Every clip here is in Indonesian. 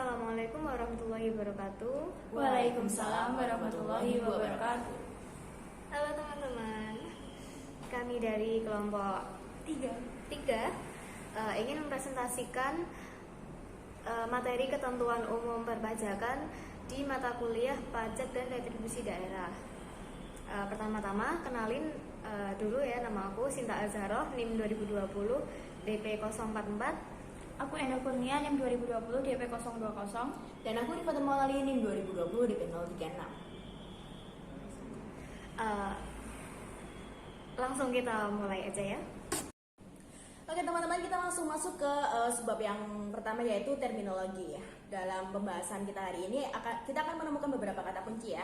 Assalamualaikum warahmatullahi wabarakatuh. Waalaikumsalam warahmatullahi wabarakatuh. Halo teman-teman, kami dari kelompok tiga ingin mempresentasikan materi ketentuan umum perpajakan di mata kuliah pajak dan retribusi daerah. Pertama-tama kenalin dulu ya, nama aku Sinta Azharoh, NIM 2020 DP 044. Aku Enda Kurnia, NIM 2020 DP 020. Dan aku Rifat Maulali, NIM 2020 DP 036. Langsung kita mulai aja ya. Oke teman-teman, kita langsung masuk ke sebab yang pertama, yaitu terminologi ya. Dalam pembahasan kita hari ini kita akan menemukan beberapa kata kunci ya.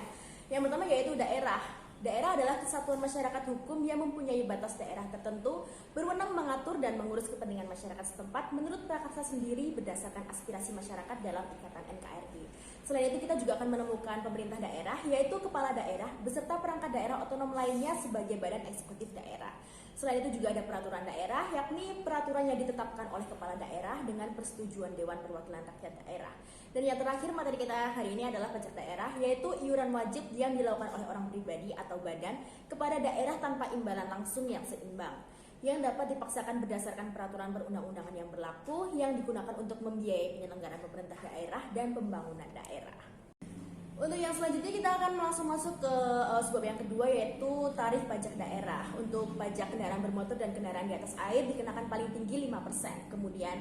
Yang pertama yaitu daerah. Daerah adalah kesatuan masyarakat hukum yang mempunyai batas daerah tertentu, berwenang mengatur dan mengurus kepentingan masyarakat setempat menurut prakarsa sendiri berdasarkan aspirasi masyarakat dalam Ikatan NKRI. Selain itu kita juga akan menemukan pemerintah daerah, yaitu kepala daerah beserta perangkat daerah otonom lainnya sebagai badan eksekutif daerah. Selain itu juga ada peraturan daerah, yakni peraturan yang ditetapkan oleh kepala daerah dengan persetujuan Dewan Perwakilan Rakyat Daerah. Dan yang terakhir materi kita hari ini adalah pajak daerah, yaitu iuran wajib yang dilakukan oleh orang pribadi atau badan kepada daerah tanpa imbalan langsung yang seimbang, yang dapat dipaksakan berdasarkan peraturan perundang-undangan yang berlaku yang digunakan untuk membiayai penyelenggaraan pemerintah daerah dan pembangunan daerah. Untuk yang selanjutnya kita akan langsung masuk ke sebab yang kedua, yaitu tarif pajak daerah. Untuk pajak kendaraan bermotor dan kendaraan di atas air dikenakan paling tinggi 5%. Kemudian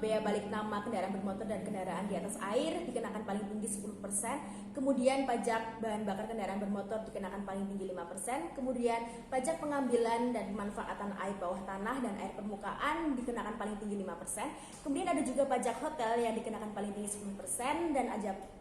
bea balik nama kendaraan bermotor dan kendaraan di atas air dikenakan paling tinggi 10%. Kemudian pajak bahan bakar kendaraan bermotor dikenakan paling tinggi 5%. Kemudian pajak pengambilan dan pemanfaatan air bawah tanah dan air permukaan dikenakan paling tinggi 5%. Kemudian ada juga pajak hotel yang dikenakan paling tinggi 10%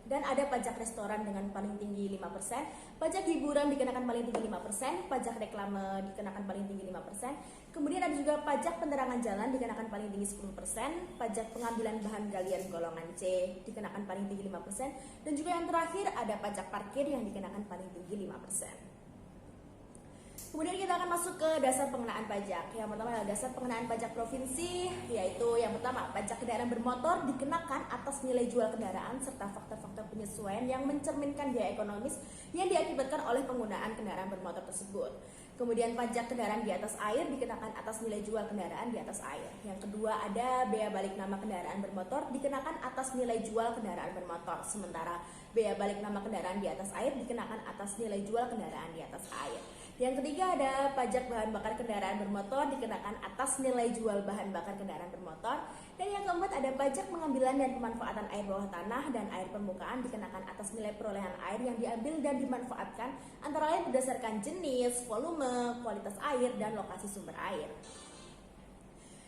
dan ada pajak restoran dengan paling tinggi 5%, pajak hiburan dikenakan paling tinggi 5%, pajak reklame dikenakan paling tinggi 5%, kemudian ada juga pajak penerangan jalan dikenakan paling tinggi 10%, pajak pengambilan bahan galian golongan C dikenakan paling tinggi 5%, dan juga yang terakhir ada pajak parkir yang dikenakan paling tinggi 5%. Kemudian kita akan masuk ke dasar pengenaan pajak. Yang pertama adalah dasar pengenaan pajak provinsi, yaitu yang pertama, pajak kendaraan bermotor dikenakan atas nilai jual kendaraan serta faktor-faktor penyesuaian yang mencerminkan biaya ekonomis yang diakibatkan oleh penggunaan kendaraan bermotor tersebut. Kemudian pajak kendaraan di atas air dikenakan atas nilai jual kendaraan di atas air. Yang kedua ada bea balik nama kendaraan bermotor dikenakan atas nilai jual kendaraan bermotor. Sementara bea balik nama kendaraan di atas air dikenakan atas nilai jual kendaraan di atas air. Yang ketiga ada pajak bahan bakar kendaraan bermotor dikenakan atas nilai jual bahan bakar kendaraan bermotor. Dan yang keempat ada pajak pengambilan dan pemanfaatan air bawah tanah dan air permukaan dikenakan atas nilai perolehan air yang diambil dan dimanfaatkan antara lain berdasarkan jenis, volume, kualitas air, dan lokasi sumber air.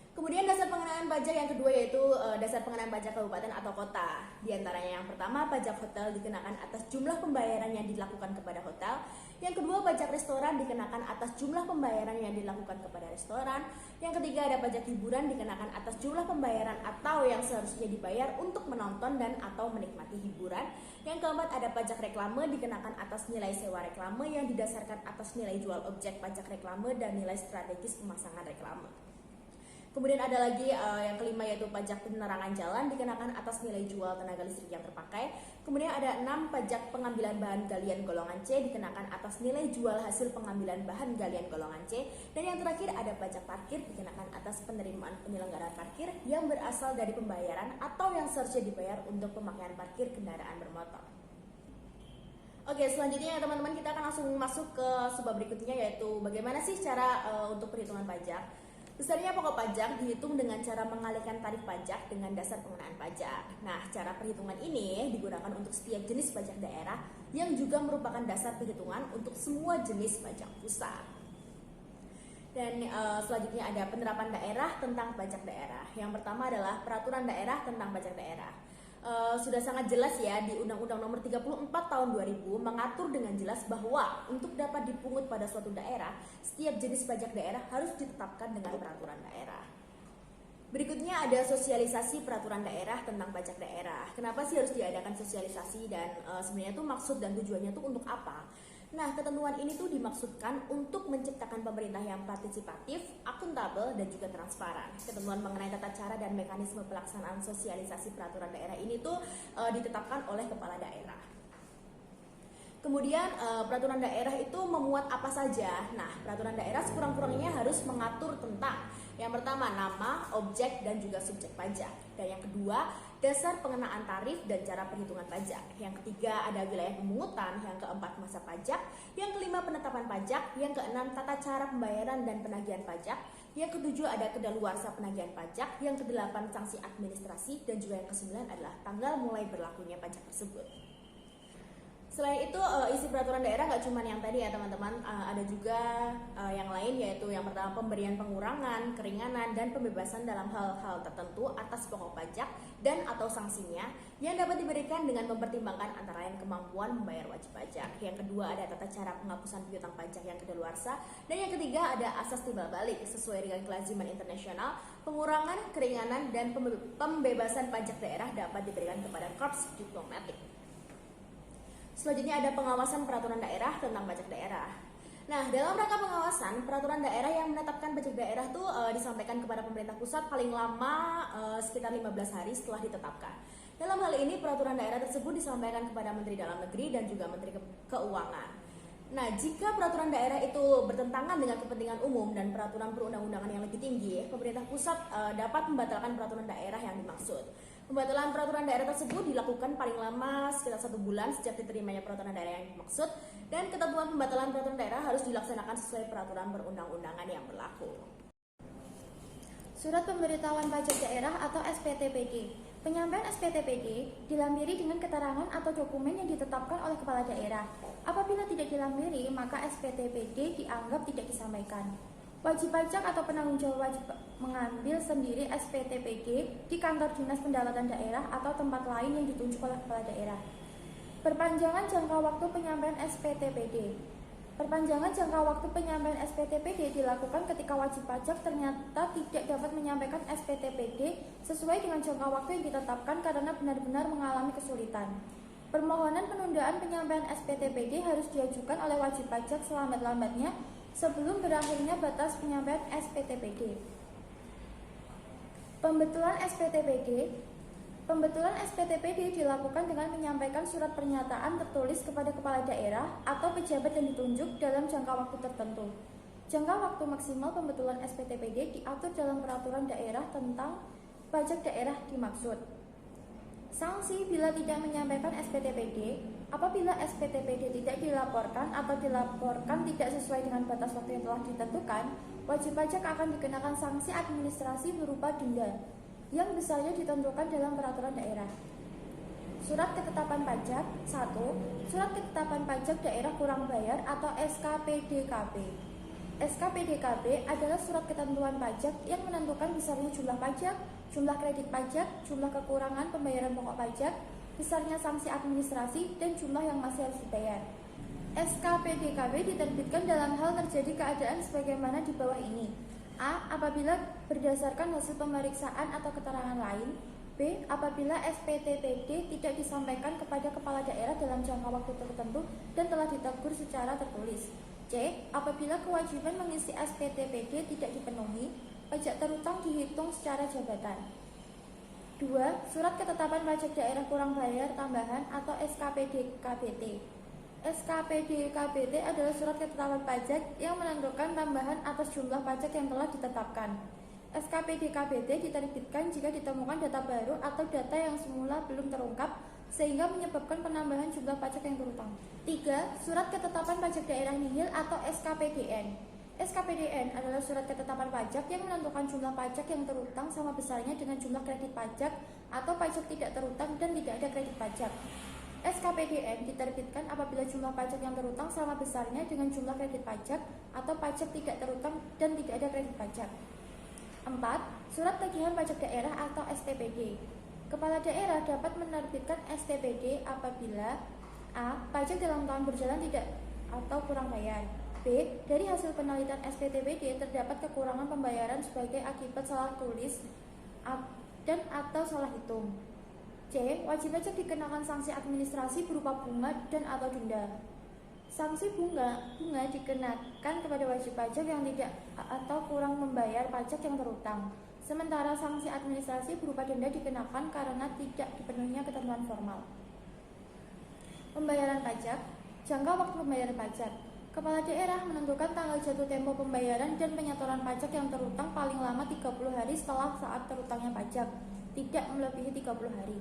Kemudian dasar pengenaan pajak yang kedua yaitu dasar pengenaan pajak kabupaten atau kota. Di antaranya yang pertama pajak hotel dikenakan atas jumlah pembayaran yang dilakukan kepada hotel. Yang kedua pajak restoran dikenakan atas jumlah pembayaran yang dilakukan kepada restoran. Yang ketiga ada pajak hiburan dikenakan atas jumlah pembayaran atau yang seharusnya dibayar untuk menonton dan atau menikmati hiburan. Yang keempat ada pajak reklame dikenakan atas nilai sewa reklame yang didasarkan atas nilai jual objek pajak reklame dan nilai strategis pemasangan reklame. Kemudian ada lagi yang kelima yaitu pajak penerangan jalan dikenakan atas nilai jual tenaga listrik yang terpakai. Kemudian ada 6 pajak pengambilan bahan galian golongan C dikenakan atas nilai jual hasil pengambilan bahan galian golongan C. Dan yang terakhir ada pajak parkir dikenakan atas penerimaan penyelenggaraan parkir yang berasal dari pembayaran atau yang seharusnya dibayar untuk pemakaian parkir kendaraan bermotor. Oke, selanjutnya ya teman-teman, kita akan langsung masuk ke sebab berikutnya, yaitu bagaimana sih cara untuk perhitungan pajak. Besarnya pokok pajak dihitung dengan cara mengalihkan tarif pajak dengan dasar pengenaan pajak. Nah, cara perhitungan ini digunakan untuk setiap jenis pajak daerah yang juga merupakan dasar perhitungan untuk semua jenis pajak pusat. Dan selanjutnya ada penerapan daerah tentang pajak daerah. Yang pertama adalah peraturan daerah tentang pajak daerah. Sudah sangat jelas ya di Undang-Undang Nomor 34 Tahun 2000 mengatur dengan jelas bahwa untuk dapat dipungut pada suatu daerah, setiap jenis pajak daerah harus ditetapkan dengan peraturan daerah. Berikutnya ada sosialisasi peraturan daerah tentang pajak daerah. Kenapa sih harus diadakan sosialisasi dan sebenarnya tuh maksud dan tujuannya tuh untuk apa? Nah, ketentuan ini tuh dimaksudkan untuk menciptakan pemerintah yang partisipatif, akuntabel, dan juga transparan. Ketentuan mengenai tata cara dan mekanisme pelaksanaan sosialisasi peraturan daerah ini tuh ditetapkan oleh kepala daerah. Kemudian peraturan daerah itu memuat apa saja? Nah, peraturan daerah sekurang-kurangnya harus mengatur tentang yang pertama nama, objek, dan juga subjek pajak. Dan yang kedua, dasar pengenaan tarif dan cara perhitungan pajak. Yang ketiga, ada wilayah pemungutan. Yang keempat, masa pajak. Yang kelima, penetapan pajak. Yang keenam, tata cara pembayaran dan penagihan pajak. Yang ketujuh, ada kedaluarsa penagihan pajak. Yang kedelapan, sanksi administrasi. Dan juga yang kesembilan adalah tanggal mulai berlakunya pajak tersebut. Selain itu isi peraturan daerah nggak cuma yang tadi ya teman-teman, ada juga yang lain, yaitu yang pertama pemberian pengurangan, keringanan, dan pembebasan dalam hal-hal tertentu atas pokok pajak dan atau sanksinya yang dapat diberikan dengan mempertimbangkan antara lain kemampuan membayar wajib pajak. Yang kedua ada tata cara penghapusan piutang pajak yang kedaluarsa, dan yang ketiga ada asas timbal balik sesuai dengan kelaziman internasional. Pengurangan, keringanan, dan pembebasan pajak daerah dapat diberikan kepada korps diplomatik. Selanjutnya ada pengawasan peraturan daerah tentang pajak daerah. Nah, dalam rangka pengawasan peraturan daerah yang menetapkan pajak daerah itu disampaikan kepada pemerintah pusat paling lama sekitar 15 hari setelah ditetapkan. Dalam hal ini peraturan daerah tersebut disampaikan kepada Menteri Dalam Negeri dan juga Menteri Keuangan. Nah, jika peraturan daerah itu bertentangan dengan kepentingan umum dan peraturan perundang-undangan yang lebih tinggi, pemerintah pusat dapat membatalkan peraturan daerah yang dimaksud. Pembatalan peraturan daerah tersebut dilakukan paling lama sekitar 1 bulan sejak diterimanya peraturan daerah yang dimaksud, dan ketentuan pembatalan peraturan daerah harus dilaksanakan sesuai peraturan perundang-undangan yang berlaku. Surat Pemberitahuan Pajak Daerah atau SPTPD. Penyampaian SPTPD dilampiri dengan keterangan atau dokumen yang ditetapkan oleh kepala daerah. Apabila tidak dilampiri, maka SPTPD dianggap tidak disampaikan. Wajib pajak atau penanggung jawab wajib mengambil sendiri SPTPD di kantor dinas pendapatan daerah atau tempat lain yang ditunjuk oleh kepala daerah. Perpanjangan jangka waktu penyampaian SPTPD. Perpanjangan jangka waktu penyampaian SPTPD dilakukan ketika wajib pajak ternyata tidak dapat menyampaikan SPTPD sesuai dengan jangka waktu yang ditetapkan karena benar-benar mengalami kesulitan. Permohonan penundaan penyampaian SPTPD harus diajukan oleh wajib pajak selambat-lambatnya sebelum berakhirnya batas penyampaian SPTPD. Pembetulan SPTPD dilakukan dengan menyampaikan surat pernyataan tertulis kepada kepala daerah atau pejabat yang ditunjuk dalam jangka waktu tertentu. Jangka waktu maksimal pembetulan SPTPD diatur dalam peraturan daerah tentang pajak daerah dimaksud. Sanksi bila tidak menyampaikan SPTPD. Apabila SPTPD tidak dilaporkan atau dilaporkan tidak sesuai dengan batas waktu yang telah ditentukan, wajib pajak akan dikenakan sanksi administrasi berupa denda yang besarnya ditentukan dalam peraturan daerah. Surat ketetapan pajak. 1. Surat ketetapan pajak daerah kurang bayar atau SKPDKP. SKPDKP adalah surat ketentuan pajak yang menentukan besarnya jumlah pajak, jumlah kredit pajak, jumlah kekurangan pembayaran pokok pajak, besarnya sanksi administrasi, dan jumlah yang masih harus dibayar. SKPDKP diterbitkan dalam hal terjadi keadaan sebagaimana di bawah ini. A. Apabila berdasarkan hasil pemeriksaan atau keterangan lain. B. Apabila SPTPD tidak disampaikan kepada kepala daerah dalam jangka waktu tertentu dan telah ditegur secara tertulis. C. Apabila kewajiban mengisi SPTPD tidak dipenuhi, pajak terutang dihitung secara jabatan. 2. Surat ketetapan pajak daerah kurang bayar tambahan atau SKPD-KBT. SKPD-KBT adalah surat ketetapan pajak yang menentukan tambahan atas jumlah pajak yang telah ditetapkan. SKPD-KBT diterbitkan jika ditemukan data baru atau data yang semula belum terungkap sehingga menyebabkan penambahan jumlah pajak yang terutang. 3. Surat ketetapan pajak daerah nihil atau SKPDN. SKPDN adalah surat ketetapan pajak yang menentukan jumlah pajak yang terutang sama besarnya dengan jumlah kredit pajak atau pajak tidak terutang dan tidak ada kredit pajak. SKPDN diterbitkan apabila jumlah pajak yang terutang sama besarnya dengan jumlah kredit pajak atau pajak tidak terutang dan tidak ada kredit pajak. 4. Surat tagihan pajak daerah atau STPD. Kepala daerah dapat menerbitkan STPD apabila A. Pajak dalam tahun berjalan tidak atau kurang bayar. B. Dari hasil penelitian SPTPD terdapat kekurangan pembayaran sebagai akibat salah tulis dan atau salah hitung. C. Wajib pajak dikenakan sanksi administrasi berupa bunga dan atau denda. Sanksi bunga dikenakan kepada wajib pajak yang tidak atau kurang membayar pajak yang terutang. Sementara sanksi administrasi berupa denda dikenakan karena tidak dipenuhinya ketentuan formal. Pembayaran pajak, jangka waktu pembayaran pajak. Kepala daerah menentukan tanggal jatuh tempo pembayaran dan penyetoran pajak yang terutang paling lama 30 hari setelah saat terutangnya pajak, tidak melebihi 30 hari.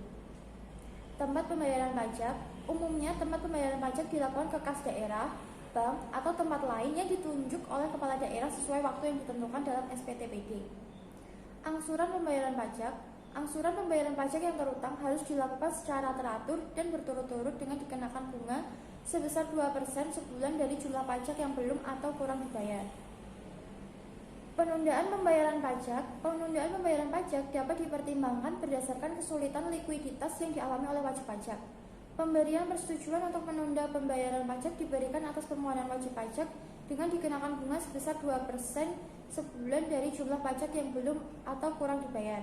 Tempat pembayaran pajak, umumnya tempat pembayaran pajak dilakukan ke kas daerah, bank, atau tempat lain yang ditunjuk oleh kepala daerah sesuai waktu yang ditentukan dalam SPTPD. Angsuran pembayaran pajak, angsuran pembayaran pajak yang terutang harus dilakukan secara teratur dan berturut-turut dengan dikenakan bunga sebesar 2% sebulan dari jumlah pajak yang belum atau kurang dibayar. Penundaan pembayaran pajak dapat dipertimbangkan berdasarkan kesulitan likuiditas yang dialami oleh wajib pajak. Pemberian persetujuan untuk menunda pembayaran pajak diberikan atas permohonan wajib pajak dengan dikenakan bunga sebesar 2% sebulan dari jumlah pajak yang belum atau kurang dibayar.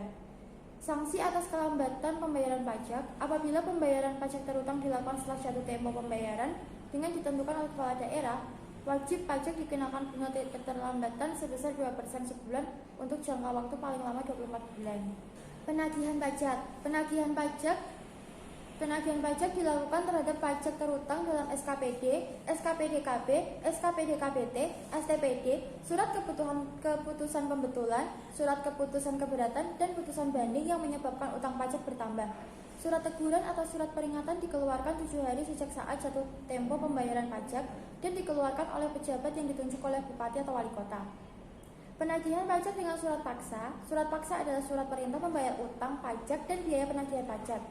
Sanksi atas kelambatan pembayaran pajak apabila pembayaran pajak terutang dilakukan setelah jatuh tempo pembayaran dengan ditentukan oleh kepala daerah, wajib pajak dikenakan bunga keterlambatan sebesar 2% sebulan untuk jangka waktu paling lama 24 bulan. Penagihan pajak dilakukan terhadap pajak terutang dalam SKPD, SKPDKB, SKPDKBT, STPD, surat keputusan pembetulan, surat keputusan keberatan, dan putusan banding yang menyebabkan utang pajak bertambah. Surat teguran atau surat peringatan dikeluarkan 7 hari sejak saat jatuh tempo pembayaran pajak dan dikeluarkan oleh pejabat yang ditunjuk oleh bupati atau wali kota. Penagihan pajak dengan surat paksa. Surat paksa adalah surat perintah membayar utang pajak dan biaya penagihan pajak.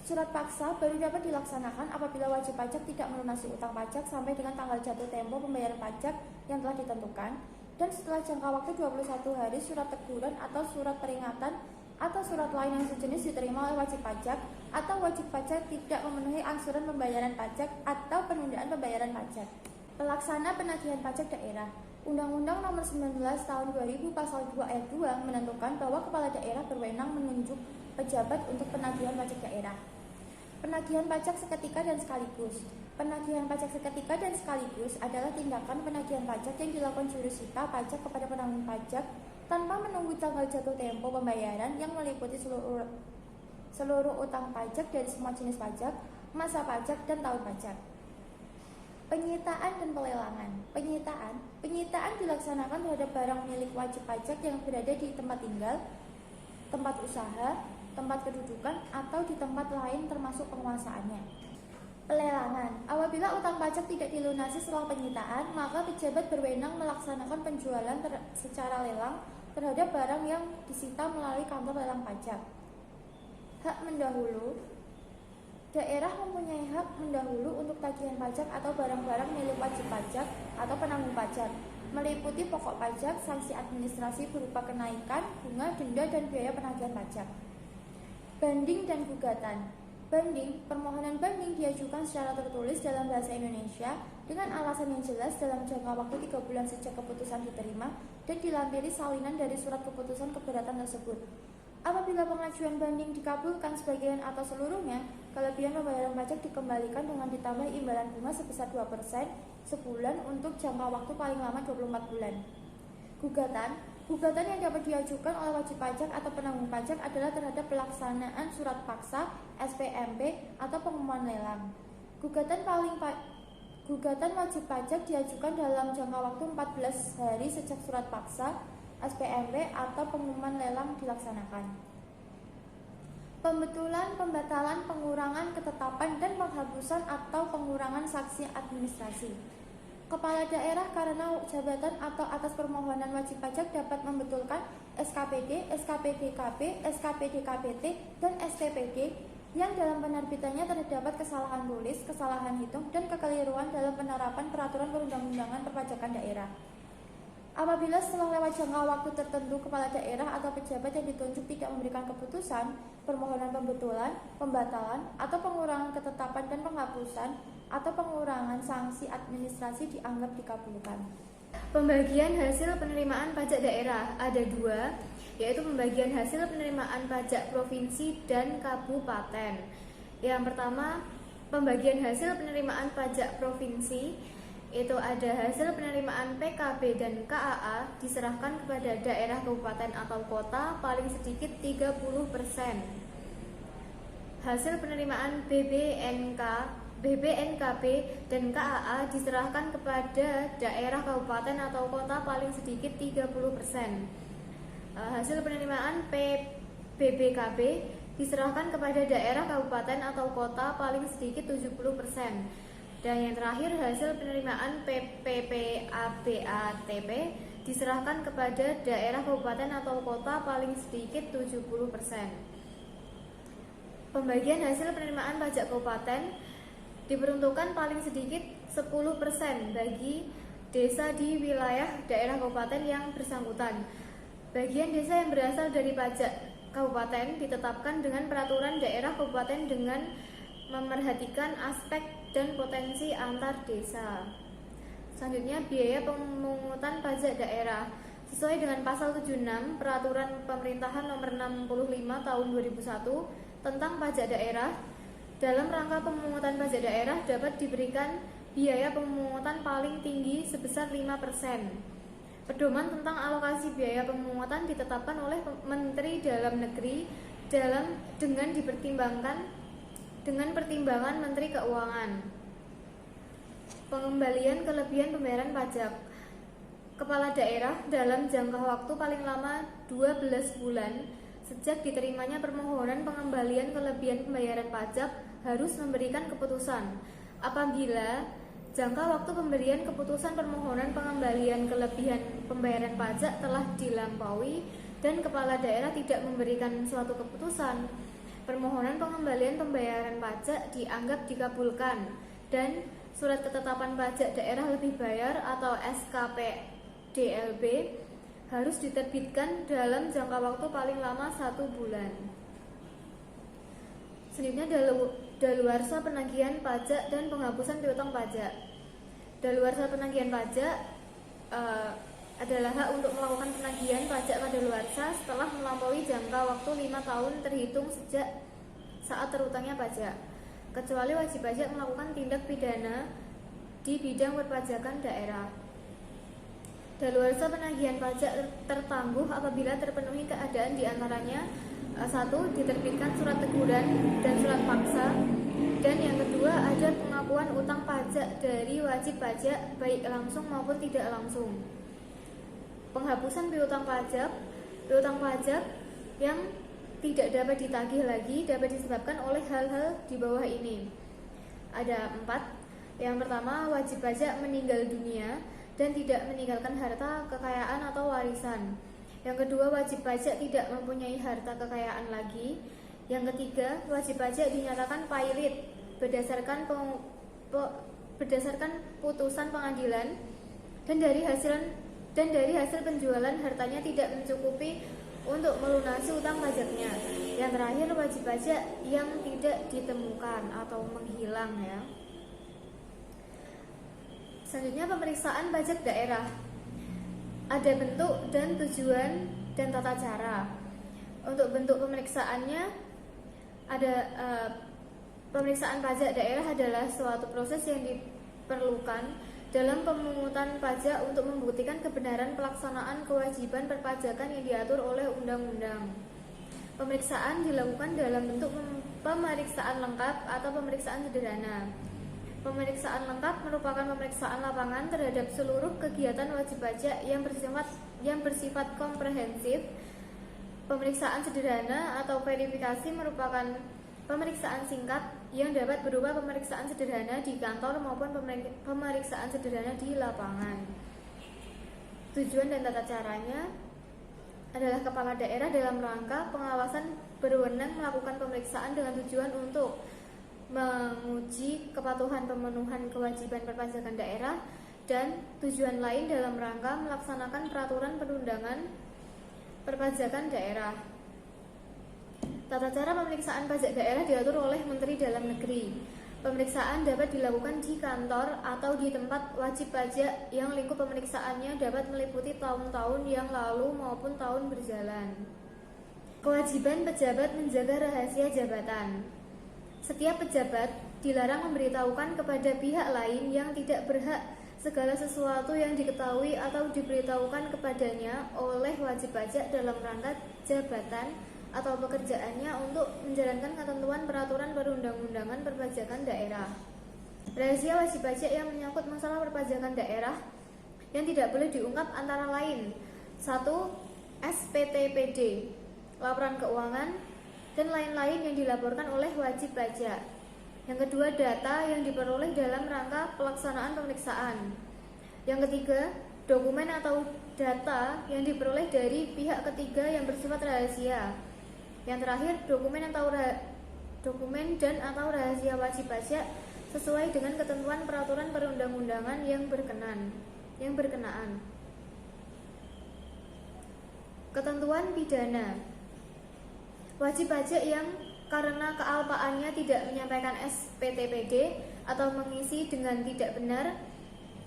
Surat paksa baru dapat dilaksanakan apabila wajib pajak tidak melunasi utang pajak sampai dengan tanggal jatuh tempo pembayaran pajak yang telah ditentukan, dan setelah jangka waktu 21 hari surat teguran atau surat peringatan atau surat lain yang sejenis diterima oleh wajib pajak atau wajib pajak tidak memenuhi angsuran pembayaran pajak atau penundaan pembayaran pajak. Pelaksana penagihan pajak daerah. Undang-Undang Nomor 19 Tahun 2000 Pasal 2 Ayat 2 menentukan bahwa kepala daerah berwenang menunjuk pejabat untuk penagihan pajak daerah. Penagihan pajak seketika dan sekaligus. Penagihan pajak seketika dan sekaligus adalah tindakan penagihan pajak yang dilakukan jurusita pajak kepada penanggung pajak tanpa menunggu tanggal jatuh tempo pembayaran yang meliputi seluruh utang pajak dari semua jenis pajak, masa pajak, dan tahun pajak. Penyitaan dan pelelangan. Penyitaan dilaksanakan terhadap barang milik wajib pajak yang berada di tempat tinggal, tempat usaha, tempat kedudukan, atau di tempat lain termasuk penguasaannya. Pelelangan. Apabila utang pajak tidak dilunasi setelah penyitaan, maka pejabat berwenang melaksanakan penjualan secara lelang terhadap barang yang disita melalui kantor lelang pajak. Hak mendahulu. Daerah mempunyai hak mendahulu untuk tagihan pajak atau barang-barang milik wajib pajak atau penanggung pajak, meliputi pokok pajak, sanksi administrasi berupa kenaikan, bunga, denda, dan biaya penagihan pajak. Banding dan gugatan. Permohonan banding diajukan secara tertulis dalam bahasa Indonesia dengan alasan yang jelas dalam jangka waktu 3 bulan sejak keputusan diterima dan dilampiri salinan dari surat keputusan keberatan tersebut. Apabila pengajuan banding dikabulkan sebagian atau seluruhnya, kelebihan pembayaran pajak dikembalikan dengan ditambah imbalan bunga sebesar 2% sebulan untuk jangka waktu paling lama 24 bulan. Gugatan yang dapat diajukan oleh wajib pajak atau penanggung pajak adalah terhadap pelaksanaan surat paksa, SPMP, atau pengumuman lelang. Gugatan wajib pajak diajukan dalam jangka waktu 14 hari sejak surat paksa, SPMP, atau pengumuman lelang dilaksanakan. Pembetulan, pembatalan, pengurangan, ketetapan, dan penghapusan atau pengurangan sanksi administrasi. Kepala daerah karena jabatan atau atas permohonan wajib pajak dapat membetulkan SKPD, SKPDKB, SKPDKBT, dan STPD yang dalam penerbitannya terdapat kesalahan tulis, kesalahan hitung, dan kekeliruan dalam penerapan peraturan perundang-undangan perpajakan daerah. Apabila setelah lewat jangka waktu tertentu kepala daerah atau pejabat yang ditunjuk tidak memberikan keputusan, permohonan pembetulan, pembatalan, atau pengurangan ketetapan dan penghapusan, atau pengurangan sanksi administrasi dianggap dikabulkan. Pembagian hasil penerimaan pajak daerah ada 2, yaitu pembagian hasil penerimaan pajak provinsi dan kabupaten. Yang pertama, pembagian hasil penerimaan pajak provinsi itu ada hasil penerimaan PKB dan KAA diserahkan kepada daerah, kabupaten atau kota paling sedikit 30%. Hasil penerimaan BBNKB dan KAA diserahkan kepada daerah, kabupaten atau kota paling sedikit 30%. Hasil penerimaan BBKB diserahkan kepada daerah, kabupaten atau kota paling sedikit 70%. Dan yang terakhir, hasil penerimaan PPPABATP diserahkan kepada daerah, kabupaten atau kota paling sedikit 70%. Pembagian hasil penerimaan pajak kabupaten diperuntukkan paling sedikit 10% bagi desa di wilayah daerah kabupaten yang bersangkutan. Bagian desa yang berasal dari pajak kabupaten ditetapkan dengan peraturan daerah kabupaten dengan memerhatikan aspek dan potensi antar desa. Selanjutnya, biaya pemungutan pajak daerah sesuai dengan pasal 76 Peraturan Pemerintahan Nomor 65 Tahun 2001 tentang pajak daerah. Dalam rangka pemungutan pajak daerah dapat diberikan biaya pemungutan paling tinggi sebesar 5%. Pedoman tentang alokasi biaya pemungutan ditetapkan oleh Menteri Dalam Negeri dengan pertimbangan Menteri Keuangan. Pengembalian kelebihan pembayaran pajak kepala daerah dalam jangka waktu paling lama 12 bulan sejak diterimanya permohonan pengembalian kelebihan pembayaran pajak harus memberikan keputusan. Apabila jangka waktu pemberian keputusan permohonan pengembalian kelebihan pembayaran pajak telah dilampaui dan kepala daerah tidak memberikan suatu keputusan, permohonan pengembalian pembayaran pajak dianggap dikabulkan dan surat ketetapan pajak daerah lebih bayar atau SKPDLB harus diterbitkan dalam jangka waktu paling lama 1 bulan. Selanjutnya, daluarsa penagihan pajak dan penghapusan piutang pajak. Daluarsa penagihan pajak adalah hak untuk melakukan penagihan pajak kadaluarsa setelah melampaui jangka waktu 5 tahun terhitung sejak saat terutangnya pajak, kecuali wajib pajak melakukan tindak pidana di bidang perpajakan daerah. Daluarsa penagihan pajak tertangguh apabila terpenuhi keadaan diantaranya 1. Diterbitkan surat teguran dan surat paksa, dan yang kedua ada pengakuan utang pajak dari wajib pajak baik langsung maupun tidak langsung. Penghapusan piutang pajak yang tidak dapat ditagih lagi dapat disebabkan oleh hal-hal di bawah ini. Ada 4. Yang pertama, wajib pajak meninggal dunia dan tidak meninggalkan harta kekayaan atau warisan. Yang kedua, wajib pajak tidak mempunyai harta kekayaan lagi. Yang ketiga, wajib pajak dinyatakan pailit berdasarkan putusan pengadilan dan dari hasil penjualan hartanya tidak mencukupi untuk melunasi utang pajaknya. Yang terakhir, wajib pajak yang tidak ditemukan atau menghilang ya. Selanjutnya, pemeriksaan pajak daerah. Ada bentuk dan tujuan dan tata cara. Untuk bentuk pemeriksaannya ada pemeriksaan pajak daerah adalah suatu proses yang diperlukan dalam pemungutan pajak untuk membuktikan kebenaran pelaksanaan kewajiban perpajakan yang diatur oleh undang-undang. Pemeriksaan dilakukan dalam bentuk pemeriksaan lengkap atau pemeriksaan sederhana. Pemeriksaan lengkap merupakan pemeriksaan lapangan terhadap seluruh kegiatan wajib pajak yang bersifat komprehensif. Pemeriksaan sederhana atau verifikasi merupakan pemeriksaan singkat yang dapat berupa pemeriksaan sederhana di kantor maupun pemeriksaan sederhana di lapangan. Tujuan dan tata caranya adalah kepala daerah dalam rangka pengawasan berwenang melakukan pemeriksaan dengan tujuan untuk menguji kepatuhan pemenuhan kewajiban perpajakan daerah dan tujuan lain dalam rangka melaksanakan peraturan perundangan perpajakan daerah. Tata cara pemeriksaan pajak daerah diatur oleh Menteri Dalam Negeri. Pemeriksaan dapat dilakukan di kantor atau di tempat wajib pajak yang lingkup pemeriksaannya dapat meliputi tahun-tahun yang lalu maupun tahun berjalan. Kewajiban pejabat menjaga rahasia jabatan. Setiap pejabat dilarang memberitahukan kepada pihak lain yang tidak berhak segala sesuatu yang diketahui atau diberitahukan kepadanya oleh wajib pajak dalam rangka jabatan atau pekerjaannya untuk menjalankan ketentuan peraturan perundang-undangan perpajakan daerah. Rahasia wajib pajak yang menyangkut masalah perpajakan daerah yang tidak boleh diungkap antara lain: 1. SPTPD, laporan keuangan, dan lain-lain yang dilaporkan oleh wajib pajak. Yang kedua, data yang diperoleh dalam rangka pelaksanaan pemeriksaan. Yang ketiga, dokumen atau data yang diperoleh dari pihak ketiga yang bersifat rahasia. Yang terakhir, dokumen dan atau rahasia wajib pajak sesuai dengan ketentuan peraturan perundang-undangan yang berkenaan. Ketentuan pidana. Wajib pajak yang karena kealpaannya tidak menyampaikan SPTPD atau mengisi dengan tidak benar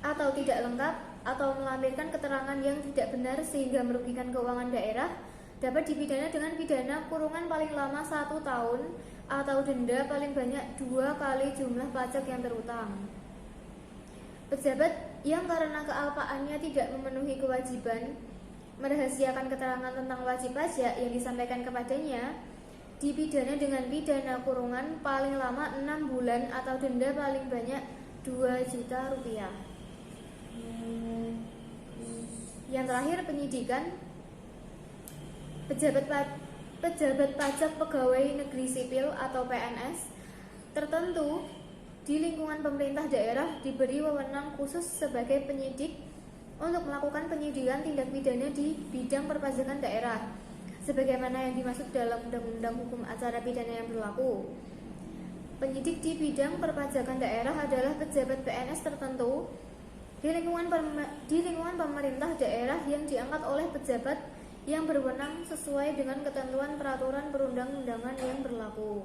atau tidak lengkap atau melampirkan keterangan yang tidak benar sehingga merugikan keuangan daerah dapat dipidana dengan pidana kurungan paling lama 1 tahun atau denda paling banyak 2 kali jumlah pajak yang terutang. Pejabat yang karena kealpaannya tidak memenuhi kewajiban merahasiakan keterangan tentang wajib pajak yang disampaikan kepadanya dipidana dengan pidana kurungan paling lama 6 bulan atau denda paling banyak 2 juta rupiah. Yang terakhir, penyidikan. Pejabat pajak pegawai negeri sipil atau PNS tertentu di lingkungan pemerintah daerah diberi wewenang khusus sebagai penyidik untuk melakukan penyidikan tindak pidana di bidang perpajakan daerah sebagaimana yang dimaksud dalam Undang-Undang Hukum Acara Pidana yang berlaku. Penyidik di bidang perpajakan daerah adalah pejabat PNS tertentu di lingkungan pemerintah daerah yang diangkat oleh pejabat yang berwenang sesuai dengan ketentuan peraturan perundang-undangan yang berlaku.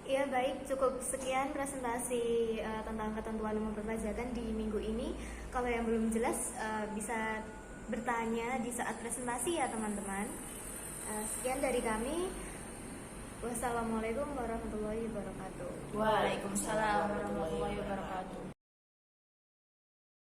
Ya baik, cukup sekian presentasi tentang ketentuan umum perpajakan di minggu ini. Kalau yang belum jelas bisa bertanya di saat presentasi ya teman-teman. Sekian dari kami. Wassalamualaikum warahmatullahi wabarakatuh. Waalaikumsalam warahmatullahi wabarakatuh.